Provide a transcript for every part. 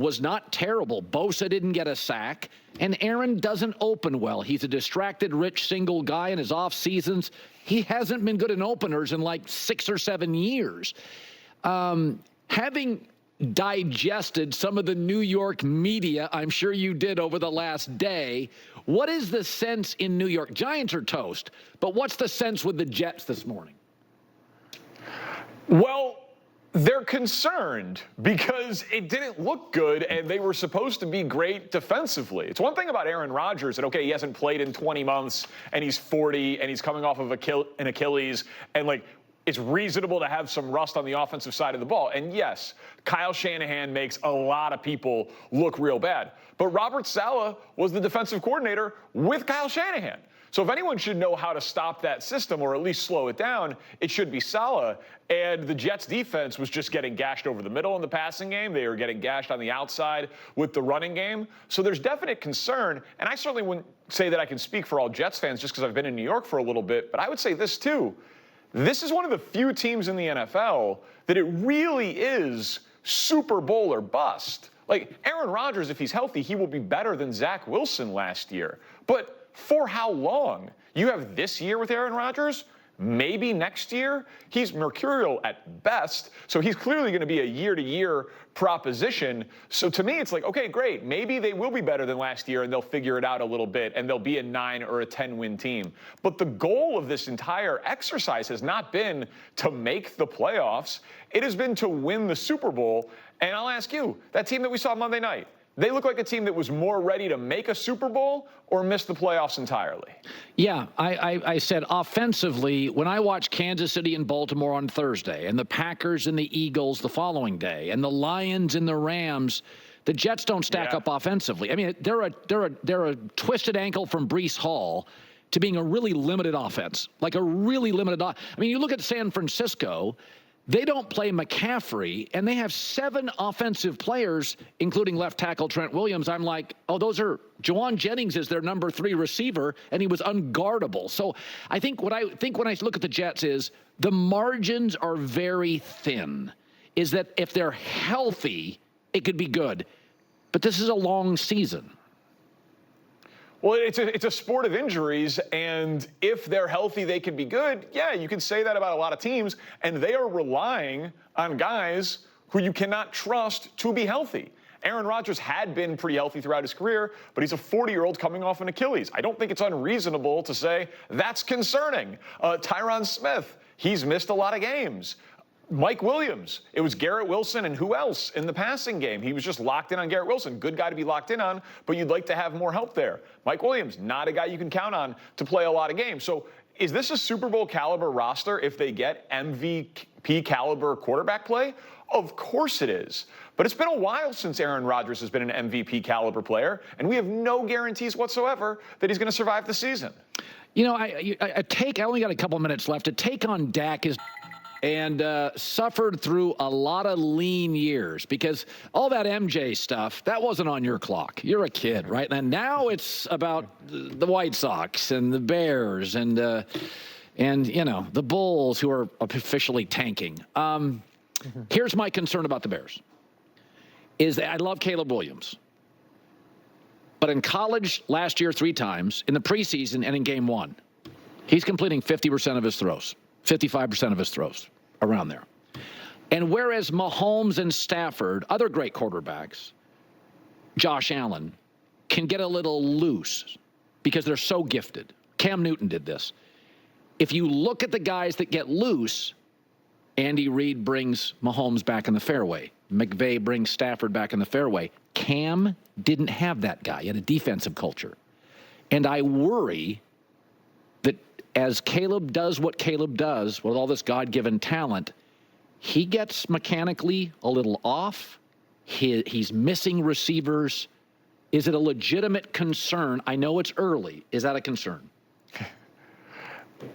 was not terrible. Bosa didn't get a sack, and Aaron doesn't open well. He's a distracted, rich, single guy in his off seasons. He hasn't been good in openers in like 6 or 7 years. Having digested some of the New York media, I'm sure you did over the last day, what is the sense in New York? Giants are toast, but what's the sense with the Jets this morning? Well, they're concerned because it didn't look good and they were supposed to be great defensively. It's one thing about Aaron Rodgers that, okay, he hasn't played in 20 months and he's 40 and he's coming off of an Achilles, and like, it's reasonable to have some rust on the offensive side of the ball. And yes, Kyle Shanahan makes a lot of people look real bad. But Robert Saleh was the defensive coordinator with Kyle Shanahan. So if anyone should know how to stop that system or at least slow it down, it should be Saleh. And the Jets defense was just getting gashed over the middle in the passing game. They were getting gashed on the outside with the running game. So there's definite concern. And I certainly wouldn't say that I can speak for all Jets fans just because I've been in New York for a little bit. But I would say this too. This is one of the few teams in the NFL that it really is Super Bowl or bust. Like Aaron Rodgers, if he's healthy, he will be better than Zach Wilson last year. But for how long? You have this year with Aaron Rodgers, maybe next year. He's mercurial at best, so he's clearly going to be a year-to-year proposition. So to me, it's like, okay, great. Maybe they will be better than last year and they'll figure it out a little bit and they'll be a 9 or a 10-win team. But the goal of this entire exercise has not been to make the playoffs. It has been to win the Super Bowl. And I'll ask you, that team that we saw Monday night, they look like a team that was more ready to make a Super Bowl or miss the playoffs entirely. Yeah, I said offensively, when I watched Kansas City and Baltimore on Thursday and the Packers and the Eagles the following day and the Lions and the Rams, the Jets don't stack up offensively. I mean, they're a twisted ankle from Breece Hall to being a really limited offense, like a really limited. I mean, you look at San Francisco. They don't play McCaffrey, and they have 7 offensive players, including left tackle Trent Williams. I'm like, oh, those are – Juwan Jennings is their number 3 receiver, and he was unguardable. So I think when I look at the Jets is the margins are very thin, is that if they're healthy, it could be good. But this is a long season. Well, it's a sport of injuries, and if they're healthy, they can be good. Yeah, you can say that about a lot of teams, and they are relying on guys who you cannot trust to be healthy. Aaron Rodgers had been pretty healthy throughout his career, but he's a 40-year-old coming off an Achilles. I don't think it's unreasonable to say that's concerning. Tyron Smith, he's missed a lot of games. Mike Williams, it was Garrett Wilson and who else in the passing game? He was just locked in on Garrett Wilson. Good guy to be locked in on, but you'd like to have more help there. Mike Williams, not a guy you can count on to play a lot of games. So is this a Super Bowl caliber roster if they get MVP caliber quarterback play? Of course it is. But it's been a while since Aaron Rodgers has been an MVP caliber player, and we have no guarantees whatsoever that he's going to survive the season. You know, I only got a couple minutes left. A take on Dak is... and suffered through a lot of lean years because all that MJ stuff, that wasn't on your clock. You're a kid, right? And now it's about the White Sox and the Bears and you know, the Bulls who are officially tanking. Here's my concern about the Bears is that I love Caleb Williams. But in college last year 3 times, in the preseason and in game 1, he's completing 50% of his throws. 55% of his throws, around there. And whereas Mahomes and Stafford, other great quarterbacks, Josh Allen, can get a little loose because they're so gifted. Cam Newton did this. If you look at the guys that get loose, Andy Reid brings Mahomes back in the fairway. McVay brings Stafford back in the fairway. Cam didn't have that guy. He had a defensive culture. And I worry that as Caleb does what Caleb does with all this God-given talent, he gets mechanically a little off. He's missing receivers. Is it a legitimate concern? I know it's early. Is that a concern?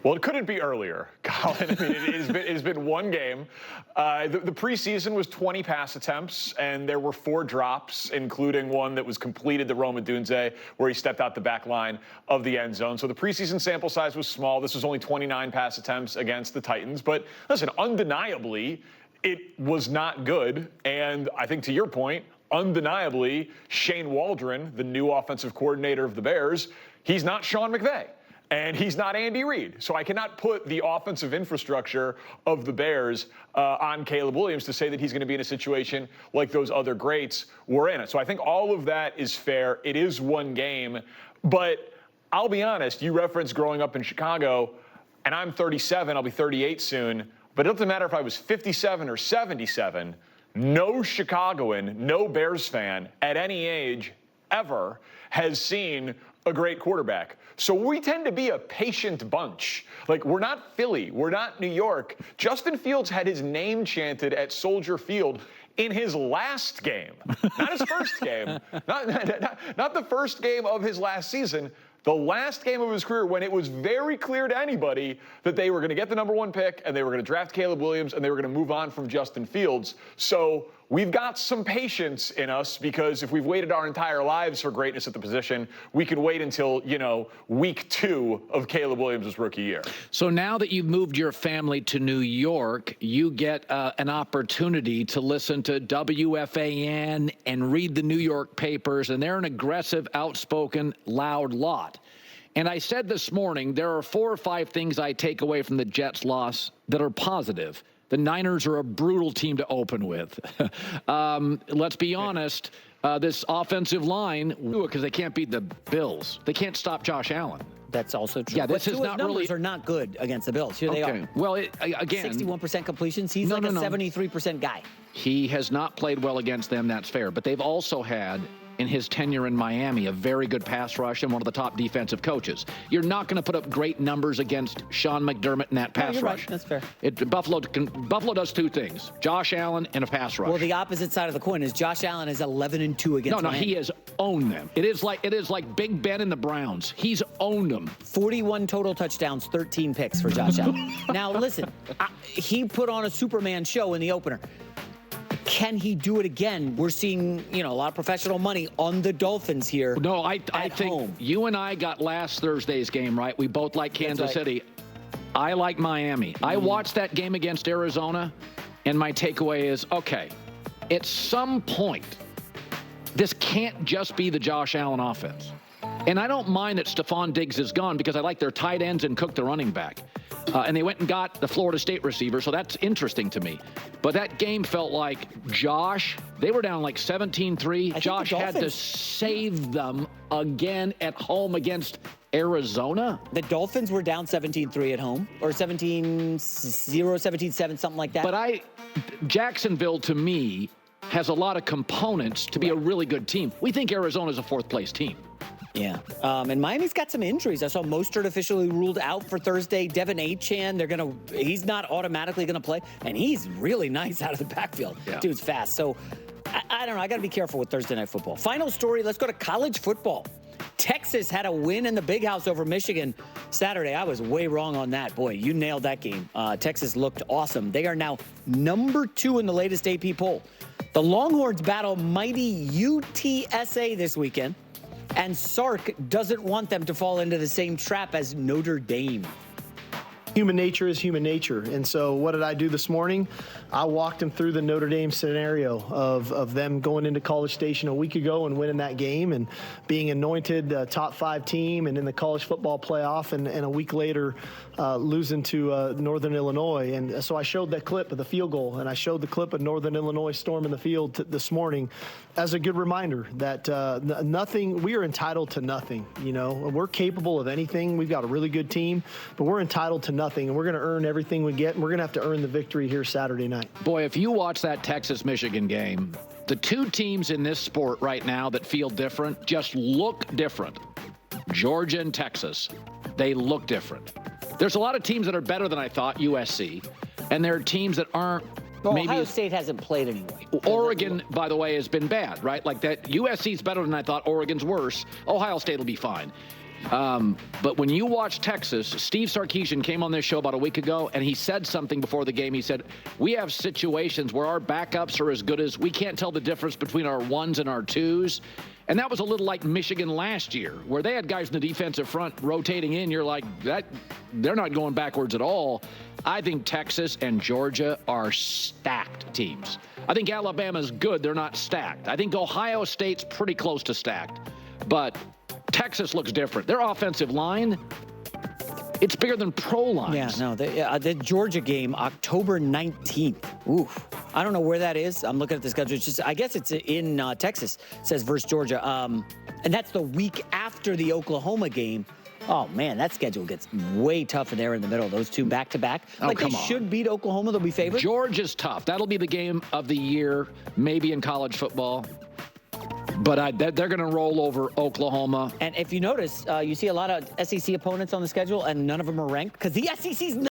Well, it couldn't be earlier, Colin. I mean, it has been one game. The preseason was 20 pass attempts, and there were 4 drops, including one that was completed to Rome Odunze, where he stepped out the back line of the end zone. So the preseason sample size was small. This was only 29 pass attempts against the Titans. But listen, undeniably, it was not good. And I think to your point, undeniably, Shane Waldron, the new offensive coordinator of the Bears, he's not Sean McVay. And he's not Andy Reid. So I cannot put the offensive infrastructure of the Bears on Caleb Williams to say that he's going to be in a situation like those other greats were in it. So I think all of that is fair. It is one game. But I'll be honest, you referenced growing up in Chicago, and I'm 37, I'll be 38 soon. But it doesn't matter if I was 57 or 77, no Chicagoan, no Bears fan at any age ever has seen a great quarterback. So we tend to be a patient bunch. Like, we're not Philly. We're not New York. Justin Fields had his name chanted at Soldier Field in his last game, not his first game, not the first game of his last season, the last game of his career, when it was very clear to anybody that they were going to get the #1 pick and they were going to draft Caleb Williams and they were going to move on from Justin Fields. So we've got some patience in us, because if we've waited our entire lives for greatness at the position, we can wait until, week 2 of Caleb Williams' rookie year. So now that you've moved your family to New York, you get an opportunity to listen to WFAN and read the New York papers, and they're an aggressive, outspoken, loud lot. And I said this morning, there are 4 or 5 things I take away from the Jets' loss that are positive. The Niners are a brutal team to open with. Let's be honest, this offensive line, because they can't beat the Bills. They can't stop Josh Allen. That's also true. Yeah, this is not really. Numbers are not good against the Bills. Here they are. Well, again, 61% completions. He's a 73% guy. He has not played well against them. That's fair. But they've also had, in his tenure in Miami, a very good pass rush and one of the top defensive coaches. You're not going to put up great numbers against Sean McDermott in that pass rush. Right. That's fair. Buffalo does 2 things: Josh Allen and a pass rush. Well, the opposite side of the coin is Josh Allen is 11-2 against Miami. He has owned them. It is like Big Ben and the Browns. He's owned them. 41 total touchdowns, 13 picks for Josh Allen. Now, listen, he put on a Superman show in the opener. Can he do it again? We're seeing, a lot of professional money on the Dolphins here. No, I think home. You and I got last Thursday's game, right? We both like Kansas City. I like Miami. I watched that game against Arizona, and my takeaway is, okay, at some point, this can't just be the Josh Allen offense. And I don't mind that Stephon Diggs is gone, because I like their tight ends and Cook, the running back. And they went and got the Florida State receiver, so that's interesting to me. But that game felt like they were down like 17-3. Josh had to save them again at home against Arizona. The Dolphins were down 17-3 at home, or 17-0, 17-7, something like that. But Jacksonville, to me, has a lot of components to be a really good team. We think Arizona's a 4th-place team. Yeah. And Miami's got some injuries. I saw Mostert officially ruled out for Thursday. Devin Achane, he's not automatically going to play. And he's really nice out of the backfield. Yeah. Dude's fast. So, I don't know. I got to be careful with Thursday Night Football. Final story, let's go to college football. Texas had a win in the Big House over Michigan Saturday. I was way wrong on that. Boy, you nailed that game. Texas looked awesome. They are now #2 in the latest AP poll. The Longhorns battle mighty UTSA this weekend. And Sark doesn't want them to fall into the same trap as Notre Dame. Human nature is human nature. And so what did I do this morning? I walked them through the Notre Dame scenario of them going into College Station a week ago and winning that game and being anointed top 5 team and in the college football playoff, and a week later losing to Northern Illinois. And so I showed that clip of the field goal, and I showed the clip of Northern Illinois storming the field this morning as a good reminder that we are entitled to nothing. We're capable of anything. We've got a really good team, but we're entitled to nothing, and we're going to earn everything we get, and we're going to have to earn the victory here Saturday night. Boy, if you watch that Texas-Michigan game, the 2 teams in this sport right now that feel different just look different. Georgia and Texas, they look different. There's a lot of teams that are better than I thought, USC, and there are teams that aren't. Well, Ohio State hasn't played anyway. Oregon, by the way, has been bad, right? Like that. USC's better than I thought. Oregon's worse. Ohio State will be fine. But when you watch Texas, Steve Sarkisian came on this show about a week ago, and he said something before the game. He said, we have situations where our backups are as good as we can't tell the difference between our ones and our twos. And that was a little like Michigan last year, where they had guys in the defensive front rotating in. You're like, they're not going backwards at all. I think Texas and Georgia are stacked teams. I think Alabama's good. They're not stacked. I think Ohio State's pretty close to stacked. But Texas looks different. Their offensive line, it's bigger than pro lines. Yeah, no, the Georgia game, October 19th. Oof. I don't know where that is. I'm looking at the schedule. It's just, I guess it's in Texas. It says versus Georgia. And that's the week after the Oklahoma game. Oh, man, that schedule gets way tougher there in the middle. Those two back-to-back. Like, they should beat Oklahoma. They'll be favored. Georgia's tough. That'll be the game of the year, maybe in college football. But they're going to roll over Oklahoma. And if you notice, you see a lot of SEC opponents on the schedule, and none of them are ranked because the SEC's